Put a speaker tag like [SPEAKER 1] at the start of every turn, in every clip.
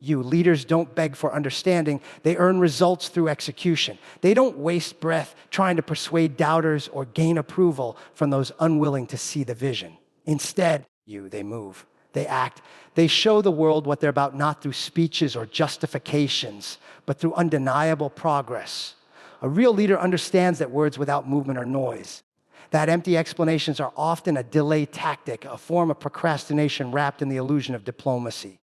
[SPEAKER 1] You leaders don't beg for understanding. They earn results through execution. They don't waste breath trying to persuade doubters or gain approval from those unwilling to see the vision. Instead, they move. They act. They show the world what they're about, not through speeches or justifications, but through undeniable progress. A real leader understands that words without movement are noise. That empty explanations are often a delay tactic, a form of procrastination wrapped in the illusion of diplomacy.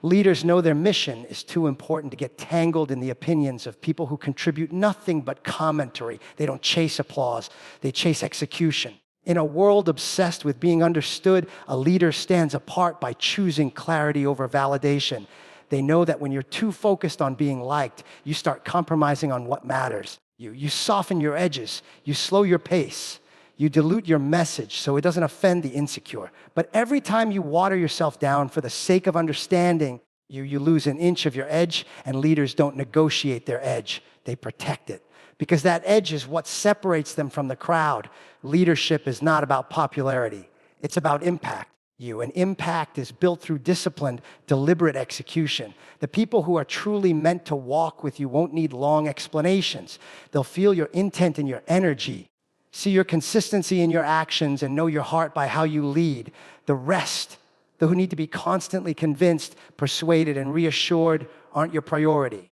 [SPEAKER 1] Leaders know their mission is too important to get tangled in the opinions of people who contribute nothing but commentary. They don't chase applause, they chase execution. In a world obsessed with being understood, a leader stands apart by choosing clarity over validation. They know that when you're too focused on being liked, you start compromising on what matters. You soften your edges, you slow your pace, you dilute your message so it doesn't offend the insecure. But every time you water yourself down for the sake of understanding, you lose an inch of your edge, and leaders don't negotiate their edge, they protect it. Because that edge is what separates them from the crowd. Leadership is not about popularity, it's about impact. And impact is built through disciplined, deliberate execution. The people who are truly meant to walk with you won't need long explanations. They'll feel your intent and your energy, see your consistency in your actions, and know your heart by how you lead. The rest, the who need to be constantly convinced, persuaded, and reassured, aren't your priority.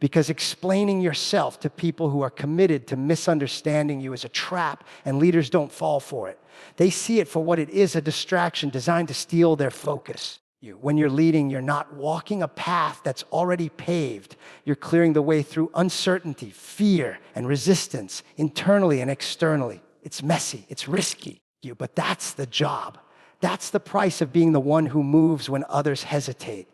[SPEAKER 1] Because explaining yourself to people who are committed to misunderstanding you is a trap, and leaders don't fall for it. They see it for what it is, a distraction designed to steal their focus. When you're leading, you're not walking a path that's already paved. You're clearing the way through uncertainty, fear, and resistance, internally and externally. It's messy, it's risky, but that's the job. That's the price of being the one who moves when others hesitate.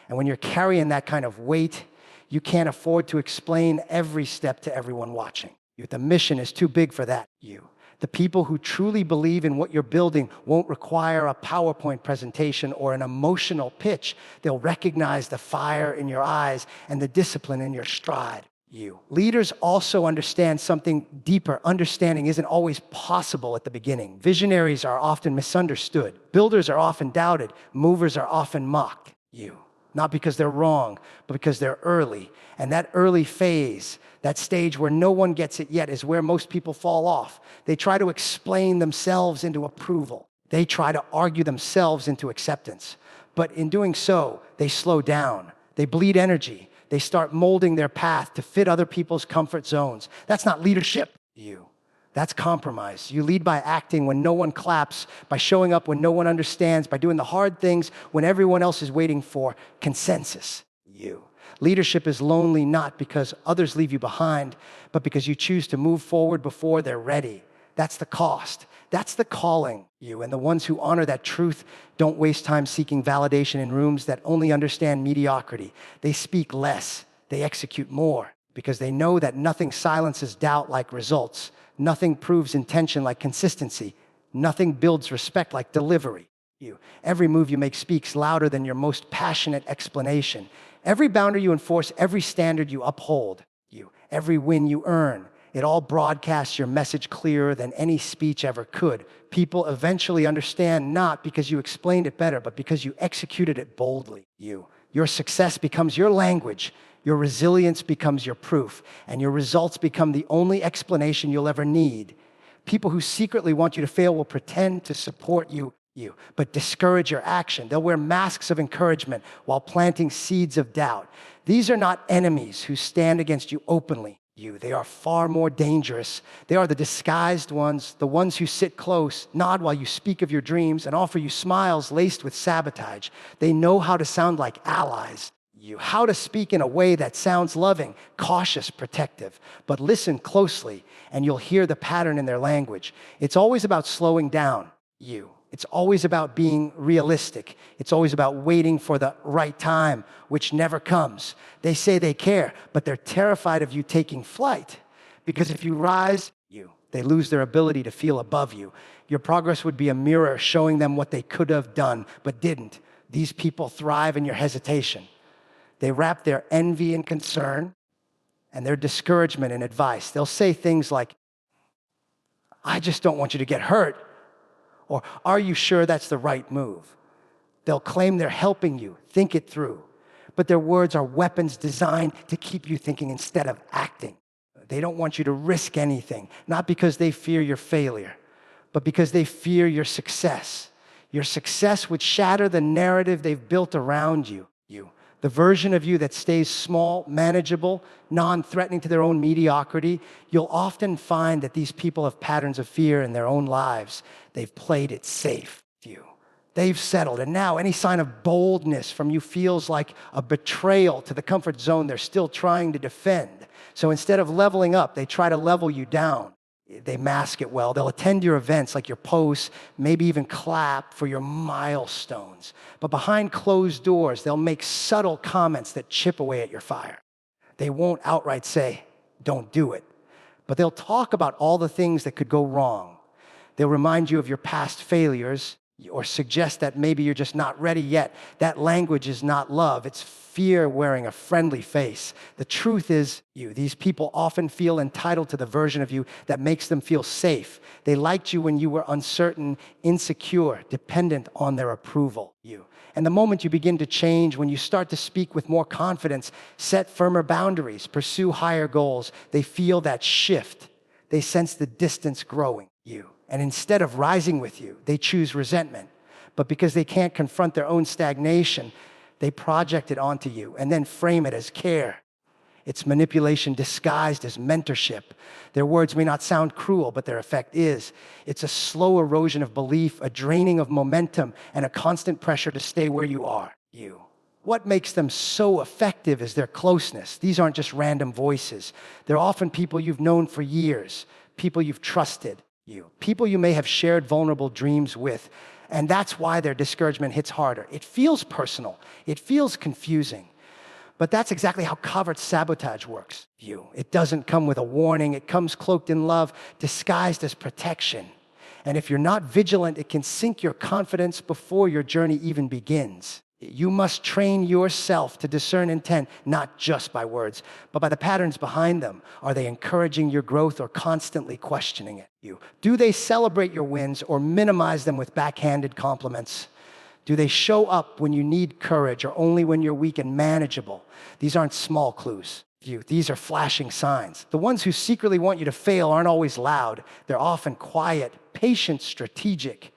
[SPEAKER 1] And when you're carrying that kind of weight, you can't afford to explain every step to everyone watching. The mission is too big for that. The people who truly believe in what you're building won't require a PowerPoint presentation or an emotional pitch. They'll recognize the fire in your eyes and the discipline in your stride. Leaders also understand something deeper. Understanding isn't always possible at the beginning. Visionaries are often misunderstood. Builders are often doubted. Movers are often mocked. Not because they're wrong, but because they're early. And that early phase, that stage where no one gets it yet, is where most people fall off. They try to explain themselves into approval. They try to argue themselves into acceptance. But in doing so, they slow down. They bleed energy. They start molding their path to fit other people's comfort zones. That's not leadership. That's compromise. You lead by acting when no one claps, by showing up when no one understands, by doing the hard things when everyone else is waiting for consensus. Leadership is lonely not because others leave you behind, but because you choose to move forward before they're ready. That's the cost. That's the calling. And the ones who honor that truth don't waste time seeking validation in rooms that only understand mediocrity. They speak less. They execute more because they know that nothing silences doubt like results. Nothing proves intention like consistency. Nothing builds respect like delivery. Every move you make speaks louder than your most passionate explanation. Every boundary you enforce, every standard you uphold. Every win you earn. It all broadcasts your message clearer than any speech ever could. People eventually understand not because you explained it better, but because you executed it boldly. Your success becomes your language. Your resilience becomes your proof, and your results become the only explanation you'll ever need. People who secretly want you to fail will pretend to support you, but discourage your action. They'll wear masks of encouragement while planting seeds of doubt. These are not enemies who stand against you openly. They are far more dangerous. They are the disguised ones, the ones who sit close, nod while you speak of your dreams, and offer you smiles laced with sabotage. They know how to sound like allies. How to speak in a way that sounds loving, cautious, protective. But listen closely, and you'll hear the pattern in their language. It's always about slowing down. It's always about being realistic. It's always about waiting for the right time, which never comes. They say they care, but they're terrified of you taking flight. Because if you rise, they lose their ability to feel above you. Your progress would be a mirror showing them what they could have done, but didn't. These people thrive in your hesitation. They wrap their envy in concern and their discouragement in advice. They'll say things like, I just don't want you to get hurt. Or, are you sure that's the right move? They'll claim they're helping you. Think it through. But their words are weapons designed to keep you thinking instead of acting. They don't want you to risk anything, not because they fear your failure, but because they fear your success. Your success would shatter the narrative they've built around you. The version of you that stays small, manageable, non-threatening to their own mediocrity. You'll often find that these people have patterns of fear in their own lives. They've played it safe. They've settled. And now any sign of boldness from you feels like a betrayal to the comfort zone they're still trying to defend. So instead of leveling up, they try to level you down. They mask it well. They'll attend your events, like your posts, maybe even clap for your milestones. But behind closed doors, they'll make subtle comments that chip away at your fire. They won't outright say, don't do it. But they'll talk about all the things that could go wrong. They'll remind you of your past failures or suggest that maybe you're just not ready yet. That language is not love. It's fear wearing a friendly face. The truth is, these people often feel entitled to the version of you that makes them feel safe. They liked you when you were uncertain, insecure, dependent on their approval. And the moment you begin to change, when you start to speak with more confidence, set firmer boundaries, pursue higher goals, they feel that shift. They sense the distance growing. And instead of rising with you, they choose resentment. But because they can't confront their own stagnation, they project it onto you and then frame it as care. It's manipulation disguised as mentorship. Their words may not sound cruel, but their effect is. It's a slow erosion of belief, a draining of momentum, and a constant pressure to stay where you are. What makes them so effective is their closeness. These aren't just random voices. They're often people you've known for years, people you've trusted. People you may have shared vulnerable dreams with. And that's why their discouragement hits harder. It feels personal. It feels confusing. But that's exactly how covert sabotage works. It doesn't come with a warning. It comes cloaked in love, disguised as protection. And if you're not vigilant, it can sink your confidence before your journey even begins. You must train yourself to discern intent, not just by words, but by the patterns behind them. Are they encouraging your growth or constantly questioning it? Do they celebrate your wins or minimize them with backhanded compliments? Do they show up when you need courage or only when you're weak and manageable? These aren't small clues. These are flashing signs. The ones who secretly want you to fail aren't always loud. They're often quiet, patient, strategic.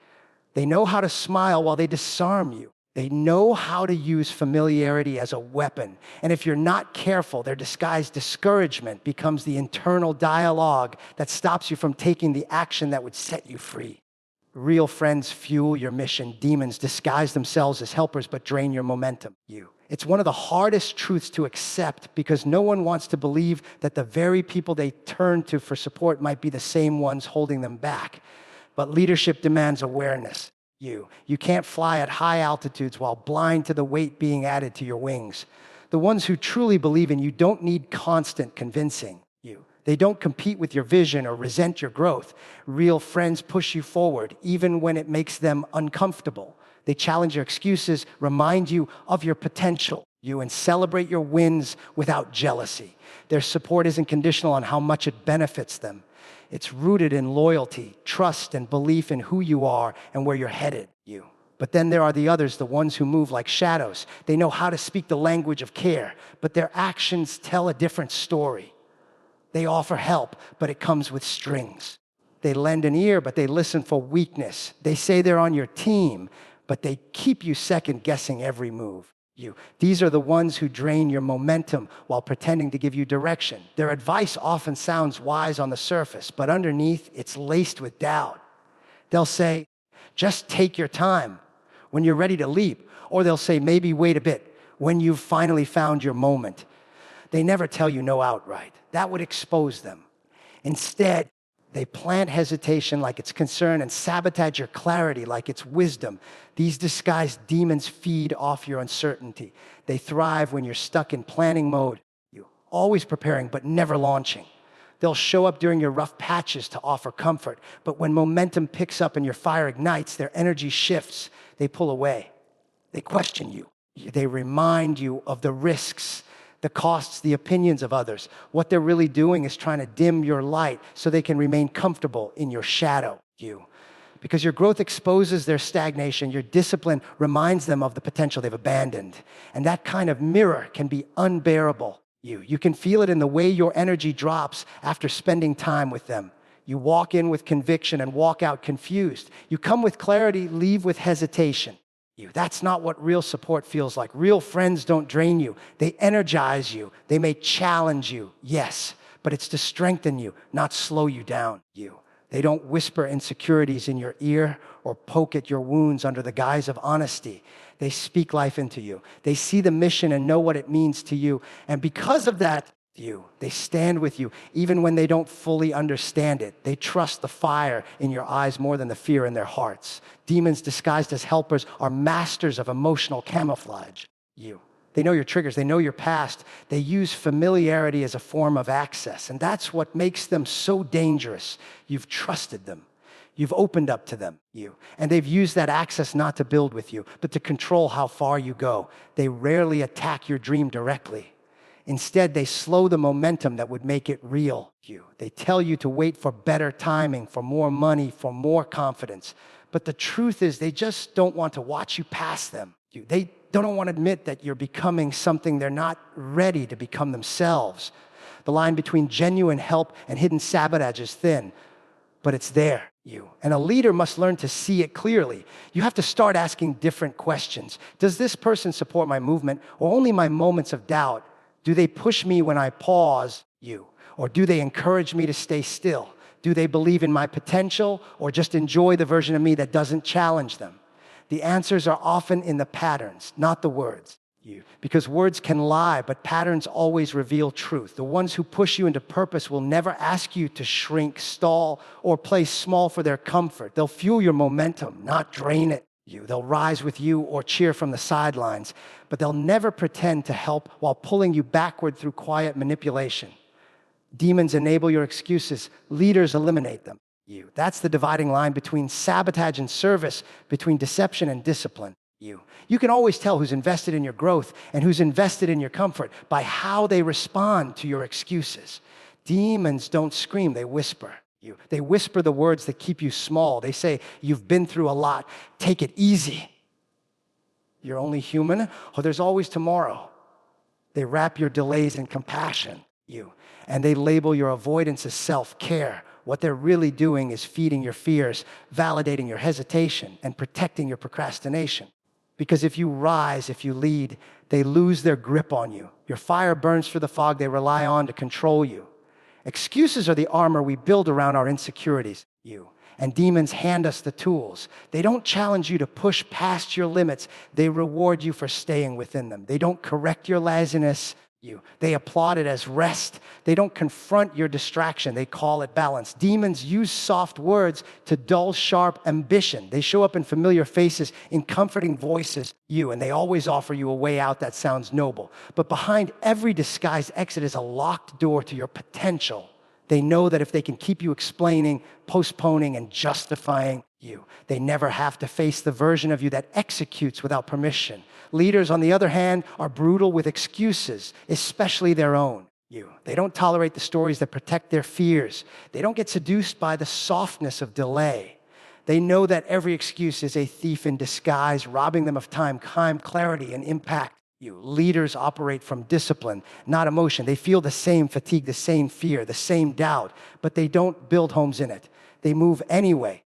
[SPEAKER 1] They know how to smile while they disarm you. They know how to use familiarity as a weapon. And if you're not careful, their disguised discouragement becomes the internal dialogue that stops you from taking the action that would set you free. Real friends fuel your mission. Demons disguise themselves as helpers but drain your momentum. It's one of the hardest truths to accept because no one wants to believe that the very people they turn to for support might be the same ones holding them back. But leadership demands awareness. You can't fly at high altitudes while blind to the weight being added to your wings. The ones who truly believe in you don't need constant convincing. They don't compete with your vision or resent your growth. Real friends push you forward, even when it makes them uncomfortable. They challenge your excuses, remind you of your potential, and celebrate your wins without jealousy. Their support isn't conditional on how much it benefits them. It's rooted in loyalty, trust, and belief in who you are and where you're headed. But then there are the others, the ones who move like shadows. They know how to speak the language of care, but their actions tell a different story. They offer help, but it comes with strings. They lend an ear, but they listen for weakness. They say they're on your team, but they keep you second-guessing every move. These are the ones who drain your momentum while pretending to give you direction. Their advice often sounds wise on the surface, but underneath, it's laced with doubt. They'll say, just take your time when you're ready to leap. Or they'll say, maybe wait a bit when you've finally found your moment. They never tell you no outright. That would expose them. Instead, they plant hesitation like it's concern and sabotage your clarity like it's wisdom. These disguised demons feed off your uncertainty. They thrive when you're stuck in planning mode. You're always preparing but never launching. They'll show up during your rough patches to offer comfort. But when momentum picks up and your fire ignites, their energy shifts. They pull away. They question you. They remind you of the risks, the costs, the opinions of others. What they're really doing is trying to dim your light so they can remain comfortable in your shadow. Because your growth exposes their stagnation, your discipline reminds them of the potential they've abandoned. And that kind of mirror can be unbearable. You can feel it in the way your energy drops after spending time with them. You walk in with conviction and walk out confused. You come with clarity, leave with hesitation. That's not what real support feels like. Real friends don't drain you. They energize you. They may challenge you, yes, but it's to strengthen you, not slow you down. They don't whisper insecurities in your ear or poke at your wounds under the guise of honesty. They speak life into you. They see the mission and know what it means to you. And because of that, they stand with you even when they don't fully understand it. They trust the fire in your eyes more than the fear in their hearts. Demons disguised as helpers are masters of emotional camouflage. They know your triggers. They know your past. They use familiarity as a form of access. And that's what makes them so dangerous. You've trusted them. You've opened up to them. And they've used that access not to build with you, but to control how far you go. They rarely attack your dream directly. Instead, they slow the momentum that would make it real. They tell you to wait for better timing, for more money, for more confidence. But the truth is, they just don't want to watch you pass them. They don't want to admit that you're becoming something they're not ready to become themselves. The line between genuine help and hidden sabotage is thin, but it's there. And a leader must learn to see it clearly. You have to start asking different questions. Does this person support my movement or only my moments of doubt? Do they push me when I pause? Or do they encourage me to stay still? Do they believe in my potential or just enjoy the version of me that doesn't challenge them? The answers are often in the patterns, not the words. Because words can lie, but patterns always reveal truth. The ones who push you into purpose will never ask you to shrink, stall, or play small for their comfort. They'll fuel your momentum, not drain it. They'll rise with you or cheer from the sidelines, but they'll never pretend to help while pulling you backward through quiet manipulation. Demons enable your excuses. Leaders eliminate them. That's the dividing line between sabotage and service, between deception and discipline. You can always tell who's invested in your growth and who's invested in your comfort by how they respond to your excuses. Demons don't scream, they whisper. They whisper the words that keep you small. They say, you've been through a lot. Take it easy. You're only human, or there's always tomorrow. They wrap your delays in compassion. And they label your avoidance as self-care. What they're really doing is feeding your fears, validating your hesitation, and protecting your procrastination. Because if you rise, if you lead, they lose their grip on you. Your fire burns through the fog they rely on to control you. Excuses are the armor we build around our insecurities. And demons hand us the tools. They don't challenge you to push past your limits. They reward you for staying within them. They don't correct your laziness. They applaud it as rest. They don't confront your distraction. They call it balance. Demons use soft words to dull sharp ambition. They show up in familiar faces, in comforting voices, and they always offer you a way out that sounds noble. But behind every disguised exit is a locked door to your potential. They know that if they can keep you explaining, postponing, and justifying you, they never have to face the version of you that executes without permission. Leaders, on the other hand, are brutal with excuses, especially their own. They don't tolerate the stories that protect their fears. They don't get seduced by the softness of delay. They know that every excuse is a thief in disguise, robbing them of time, clarity, and impact. Leaders operate from discipline, not emotion. They feel the same fatigue, the same fear, the same doubt, but they don't build homes in it. They move anyway.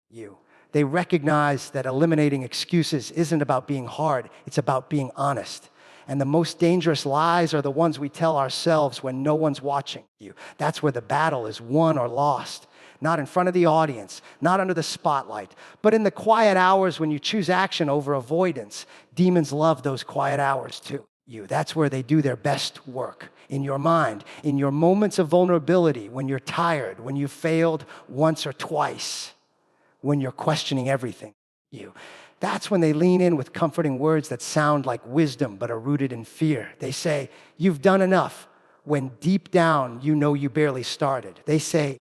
[SPEAKER 1] They recognize that eliminating excuses isn't about being hard, it's about being honest. And the most dangerous lies are the ones we tell ourselves when no one's watching. That's where the battle is won or lost. Not in front of the audience, not under the spotlight, but in the quiet hours when you choose action over avoidance. Demons love those quiet hours too. That's where they do their best work. In your mind, in your moments of vulnerability, when you're tired, when you failed once or twice, when you're questioning everything. That's when they lean in with comforting words that sound like wisdom but are rooted in fear. They say, you've done enough, when deep down you know you barely started. They say,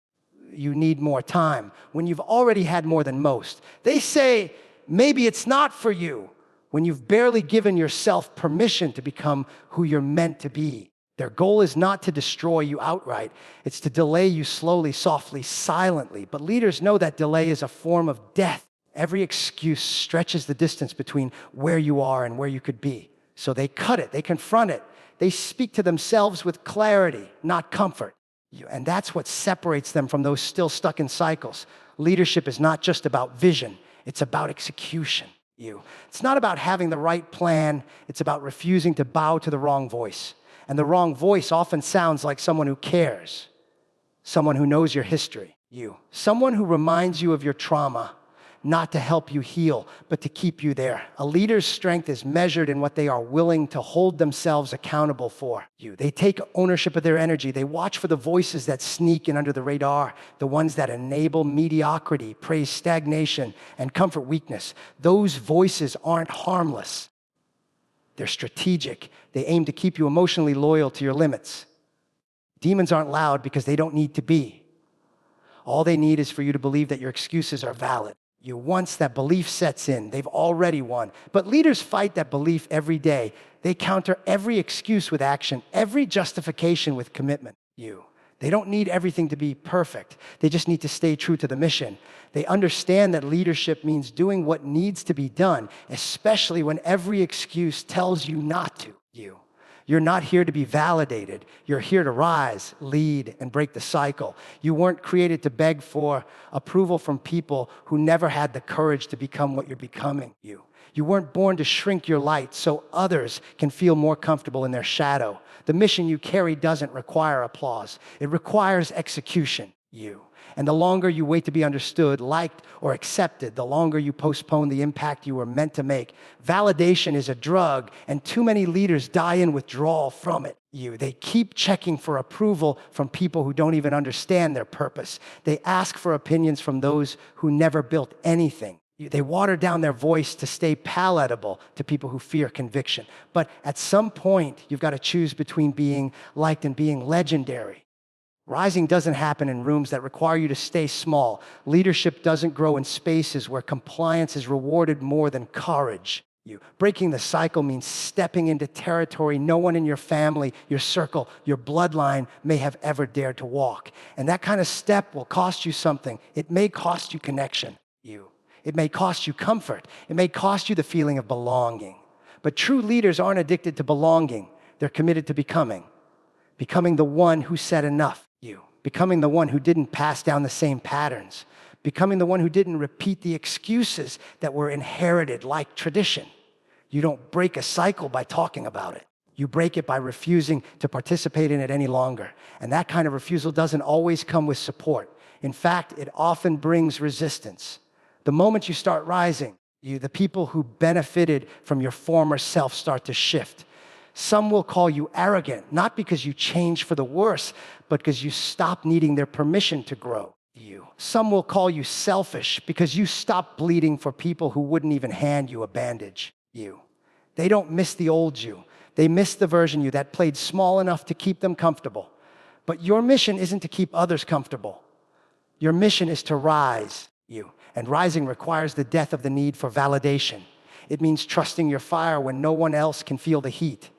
[SPEAKER 1] you need more time, when you've already had more than most. They say, maybe it's not for you, when you've barely given yourself permission to become who you're meant to be. Their goal is not to destroy you outright. It's to delay you slowly, softly, silently. But leaders know that delay is a form of death. Every excuse stretches the distance between where you are and where you could be. So they cut it, they confront it, they speak to themselves with clarity, not comfort. And that's what separates them from those still stuck in cycles. Leadership is not just about vision, it's about execution. It's not about having the right plan, it's about refusing to bow to the wrong voice. And the wrong voice often sounds like someone who cares, someone who knows your history. Someone who reminds you of your trauma, not to help you heal, but to keep you there. A leader's strength is measured in what they are willing to hold themselves accountable for. They take ownership of their energy. They watch for the voices that sneak in under the radar, the ones that enable mediocrity, praise stagnation, and comfort weakness. Those voices aren't harmless. They're strategic. They aim to keep you emotionally loyal to your limits. Demons aren't loud because they don't need to be. All they need is for you to believe that your excuses are valid. Once that belief sets in, they've already won. But leaders fight that belief every day. They counter every excuse with action, every justification with commitment. They don't need everything to be perfect. They just need to stay true to the mission. They understand that leadership means doing what needs to be done, especially when every excuse tells you not to. You're not here to be validated. You're here to rise, lead, and break the cycle. You weren't created to beg for approval from people who never had the courage to become what you're becoming. You weren't born to shrink your light so others can feel more comfortable in their shadow. The mission you carry doesn't require applause. It requires execution. And the longer you wait to be understood, liked, or accepted, the longer you postpone the impact you were meant to make. Validation is a drug, and too many leaders die in withdrawal from it. They keep checking for approval from people who don't even understand their purpose. They ask for opinions from those who never built anything. They water down their voice to stay palatable to people who fear conviction. But at some point, you've got to choose between being liked and being legendary. Rising doesn't happen in rooms that require you to stay small. Leadership doesn't grow in spaces where compliance is rewarded more than courage. Breaking the cycle means stepping into territory no one in your family, your circle, your bloodline may have ever dared to walk. And that kind of step will cost you something. It may cost you connection. It may cost you comfort. It may cost you the feeling of belonging. But true leaders aren't addicted to belonging. They're committed to becoming the one who said enough. Becoming the one who didn't pass down the same patterns. Becoming the one who didn't repeat the excuses that were inherited like tradition. You don't break a cycle by talking about it. You break it by refusing to participate in it any longer. And that kind of refusal doesn't always come with support. In fact, it often brings resistance. The moment you start rising, the people who benefited from your former self start to shift. Some will call you arrogant, not because you changed for the worse, but because you stopped needing their permission to grow. Some will call you selfish because you stopped bleeding for people who wouldn't even hand you a bandage. They don't miss the old you. They miss the version you that played small enough to keep them comfortable. But your mission isn't to keep others comfortable. Your mission is to rise. And rising requires the death of the need for validation. It means trusting your fire when no one else can feel the heat.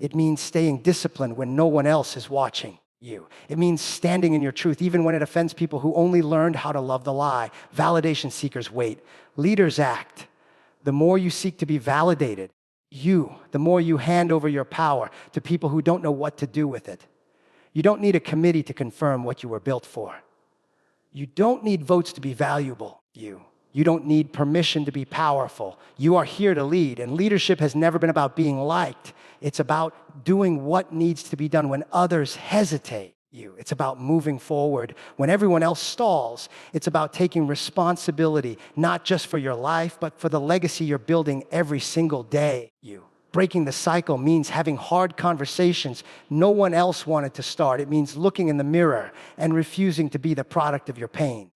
[SPEAKER 1] It means staying disciplined when no one else is watching you. It means standing in your truth even when it offends people who only learned how to love the lie. Validation seekers wait. Leaders act. The more you seek to be validated, the more you hand over your power to people who don't know what to do with it. You don't need a committee to confirm what you were built for. You don't need votes to be valuable. You don't need permission to be powerful. You are here to lead, and leadership has never been about being liked. It's about doing what needs to be done when others hesitate. It's about moving forward when everyone else stalls. It's about taking responsibility, not just for your life, but for the legacy you're building every single day. Breaking the cycle means having hard conversations no one else wanted to start. It means looking in the mirror and refusing to be the product of your pain.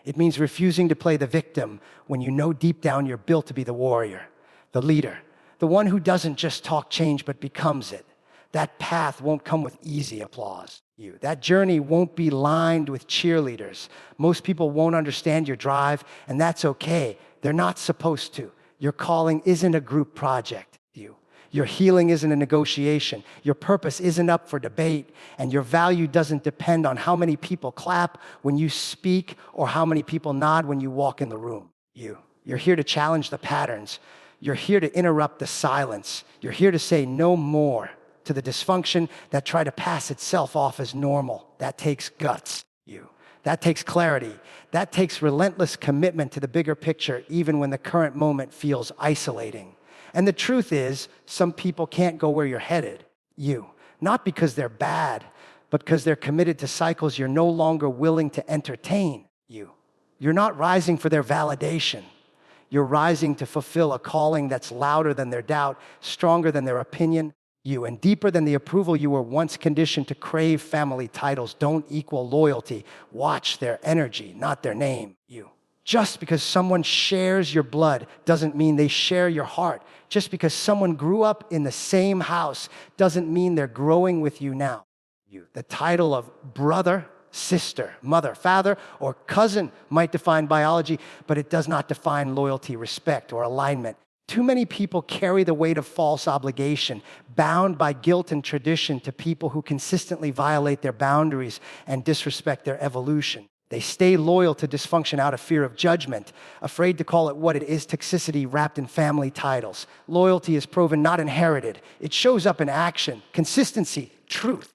[SPEAKER 1] It means refusing to play the victim when you know deep down you're built to be the warrior, the leader, the one who doesn't just talk change but becomes it. That path won't come with easy applause. That journey won't be lined with cheerleaders. Most people won't understand your drive, and that's okay. They're not supposed to. Your calling isn't a group project. Your healing isn't a negotiation. Your purpose isn't up for debate. And your value doesn't depend on how many people clap when you speak or how many people nod when you walk in the room. You're here to challenge the patterns. You're here to interrupt the silence. You're here to say no more to the dysfunction that try to pass itself off as normal. That takes guts. That takes clarity. That takes relentless commitment to the bigger picture, even when the current moment feels isolating. And the truth is, some people can't go where you're headed. Not because they're bad, but because they're committed to cycles you're no longer willing to entertain. You're not rising for their validation. You're rising to fulfill a calling that's louder than their doubt, stronger than their opinion, and deeper than the approval you were once conditioned to crave. Family titles don't equal loyalty. Watch their energy, not their name. Just because someone shares your blood doesn't mean they share your heart. Just because someone grew up in the same house doesn't mean they're growing with you now. The title of brother, sister, mother, father, or cousin might define biology, but it does not define loyalty, respect, or alignment. Too many people carry the weight of false obligation, bound by guilt and tradition to people who consistently violate their boundaries and disrespect their evolution. They stay loyal to dysfunction out of fear of judgment, afraid to call it what it is, toxicity wrapped in family titles. Loyalty is proven, not inherited. It shows up in action, consistency, truth.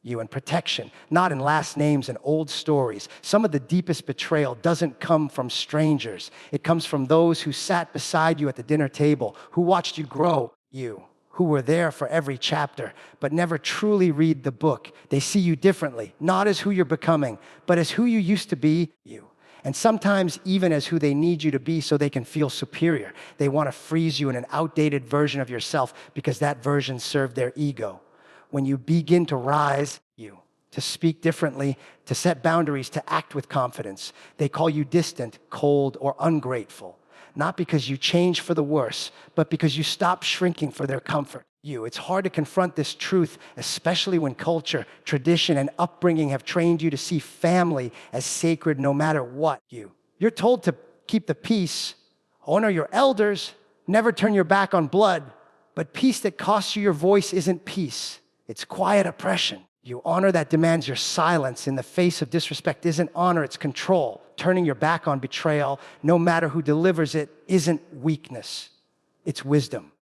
[SPEAKER 1] And protection, not in last names and old stories. Some of the deepest betrayal doesn't come from strangers. It comes from those who sat beside you at the dinner table, who watched you grow, who were there for every chapter, but never truly read the book. They see you differently, not as who you're becoming, but as who you used to be, and sometimes even as who they need you to be so they can feel superior. They want to freeze you in an outdated version of yourself because that version served their ego. When you begin to rise, to speak differently, to set boundaries, to act with confidence, they call you distant, cold, or ungrateful. Not because you change for the worse, but because you stop shrinking for their comfort. It's hard to confront this truth, especially when culture, tradition, and upbringing have trained you to see family as sacred no matter what. You're told to keep the peace, honor your elders, never turn your back on blood, but peace that costs you your voice isn't peace. It's quiet oppression. Honor that demands your silence in the face of disrespect isn't honor, it's control. Turning your back on betrayal, no matter who delivers it, isn't weakness. It's wisdom.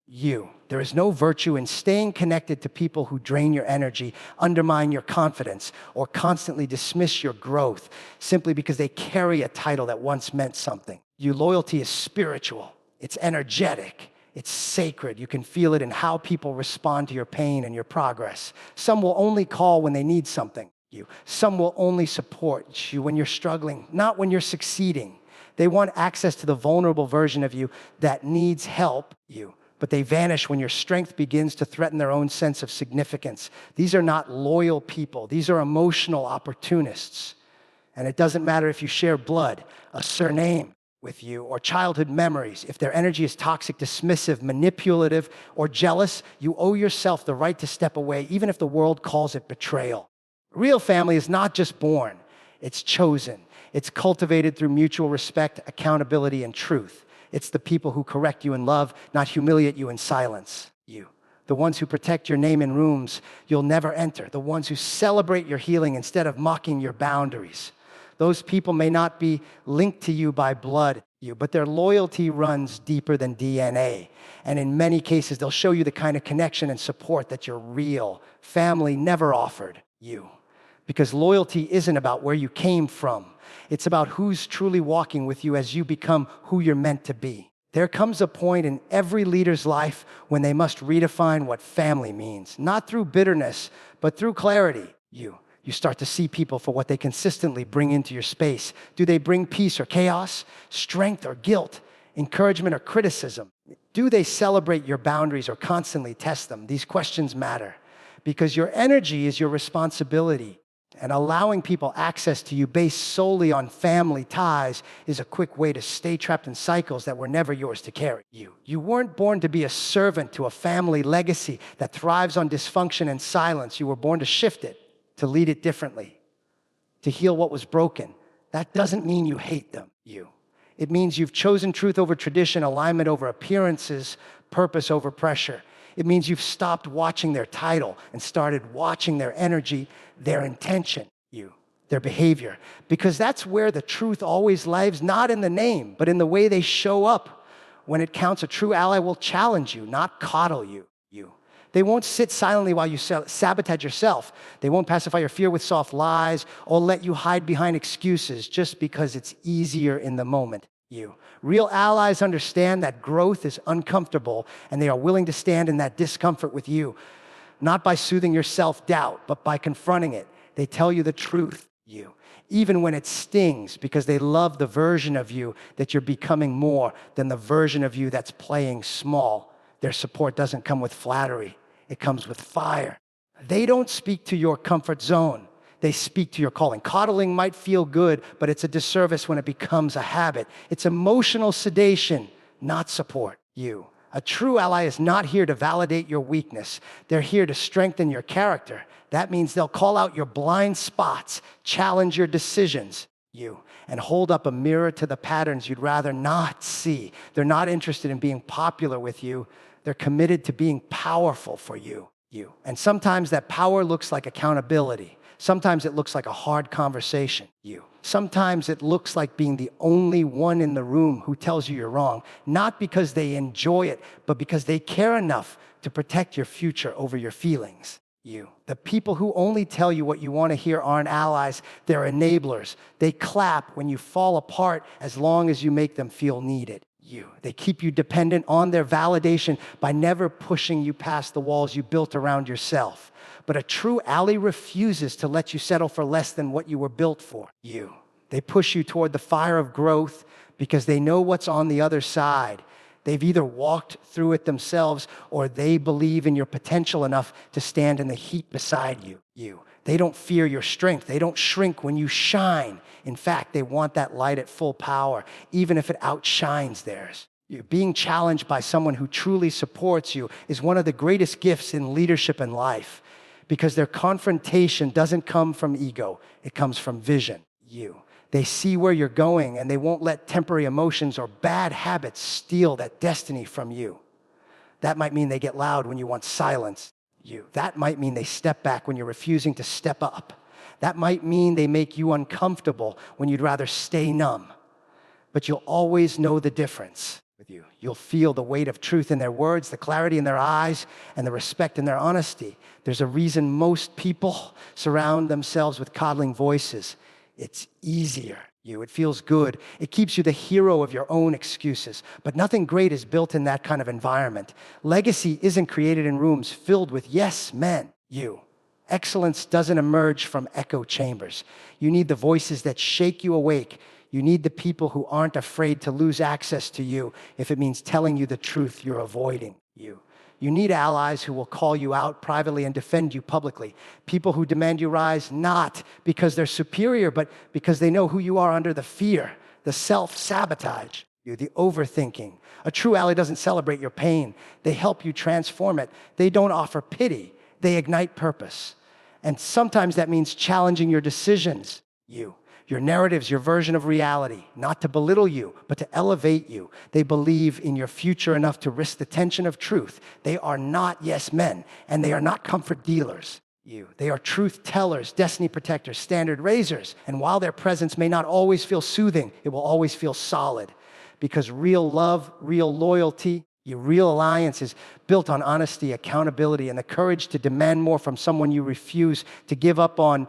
[SPEAKER 1] There is no virtue in staying connected to people who drain your energy, undermine your confidence, or constantly dismiss your growth simply because they carry a title that once meant something. Loyalty is spiritual. It's energetic. It's sacred. You can feel it in how people respond to your pain and your progress. Some will only call when they need something. Some will only support you when you're struggling, not when you're succeeding. They want access to the vulnerable version of you that needs help, but they vanish when your strength begins to threaten their own sense of significance. These are not loyal people. These are emotional opportunists. And it doesn't matter if you share blood, a surname with you, or childhood memories. If their energy is toxic, dismissive, manipulative, or jealous, you owe yourself the right to step away, even if the world calls it betrayal. Real family is not just born, it's chosen. It's cultivated through mutual respect, accountability, and truth. It's the people who correct you in love, not humiliate you in silence. The ones who protect your name in rooms you'll never enter. The ones who celebrate your healing instead of mocking your boundaries. Those people may not be linked to you by blood, but their loyalty runs deeper than DNA. And in many cases, they'll show you the kind of connection and support that your real family never offered you. Because loyalty isn't about where you came from. It's about who's truly walking with you as you become who you're meant to be. There comes a point in every leader's life when they must redefine what family means, not through bitterness, but through clarity. You start to see people for what they consistently bring into your space. Do they bring peace or chaos, strength or guilt, encouragement or criticism? Do they celebrate your boundaries or constantly test them? These questions matter because your energy is your responsibility. And allowing people access to you based solely on family ties is a quick way to stay trapped in cycles that were never yours to carry. You weren't born to be a servant to a family legacy that thrives on dysfunction and silence. You were born to shift it, to lead it differently, to heal what was broken. That doesn't mean you hate them, It means you've chosen truth over tradition, alignment over appearances, purpose over pressure. It means you've stopped watching their title and started watching their energy, their intention. their behavior. Because that's where the truth always lives, not in the name, but in the way they show up. When it counts, a true ally will challenge you, not coddle you. They won't sit silently while you sabotage yourself. They won't pacify your fear with soft lies or let you hide behind excuses just because it's easier in the moment. Real allies understand that growth is uncomfortable, and they are willing to stand in that discomfort with you, not by soothing your self-doubt, but by confronting it. They tell you the truth, even when it stings, because they love the version of you that you're becoming more than the version of you that's playing small. Their support doesn't come with flattery. It comes with fire. They don't speak to your comfort zone. They speak to your calling. Coddling might feel good, but it's a disservice when it becomes a habit. It's emotional sedation, not support. A true ally is not here to validate your weakness. They're here to strengthen your character. That means they'll call out your blind spots, challenge your decisions, and hold up a mirror to the patterns you'd rather not see. They're not interested in being popular with you. They're committed to being powerful for you. And sometimes that power looks like accountability. Sometimes it looks like a hard conversation. Sometimes it looks like being the only one in the room who tells you you're wrong, not because they enjoy it, but because they care enough to protect your future over your feelings. The people who only tell you what you want to hear aren't allies, they're enablers. They clap when you fall apart as long as you make them feel needed. They keep you dependent on their validation by never pushing you past the walls you built around yourself. But a true ally refuses to let you settle for less than what you were built for. They push you toward the fire of growth because they know what's on the other side. They've either walked through it themselves or they believe in your potential enough to stand in the heat beside you. They don't fear your strength. They don't shrink when you shine. In fact, they want that light at full power, even if it outshines theirs. Being challenged by someone who truly supports you is one of the greatest gifts in leadership and life, because their confrontation doesn't come from ego. It comes from vision. They see where you're going, and they won't let temporary emotions or bad habits steal that destiny from you. That might mean they get loud when you want silence. That might mean they step back when you're refusing to step up. That might mean they make you uncomfortable when you'd rather stay numb. But you'll always know the difference with you. You'll feel the weight of truth in their words, the clarity in their eyes, and the respect in their honesty. There's a reason most people surround themselves with coddling voices. It's easier. It feels good. It keeps you the hero of your own excuses. But nothing great is built in that kind of environment. Legacy isn't created in rooms filled with yes men. Excellence doesn't emerge from echo chambers. You need the voices that shake you awake. You need the people who aren't afraid to lose access to you if it means telling you the truth you're avoiding. You need allies who will call you out privately and defend you publicly. People who demand you rise not because they're superior, but because they know who you are under the fear, the self-sabotage, the overthinking. A true ally doesn't celebrate your pain. They help you transform it. They don't offer pity. They ignite purpose. And sometimes that means challenging your decisions, your narratives, your version of reality, not to belittle you, but to elevate you. They believe in your future enough to risk the tension of truth. They are not yes men, and they are not comfort dealers. They are truth tellers, destiny protectors, standard raisers. And while their presence may not always feel soothing, it will always feel solid. Because real love, real loyalty, your real alliance is built on honesty, accountability, and the courage to demand more from someone you refuse to give up on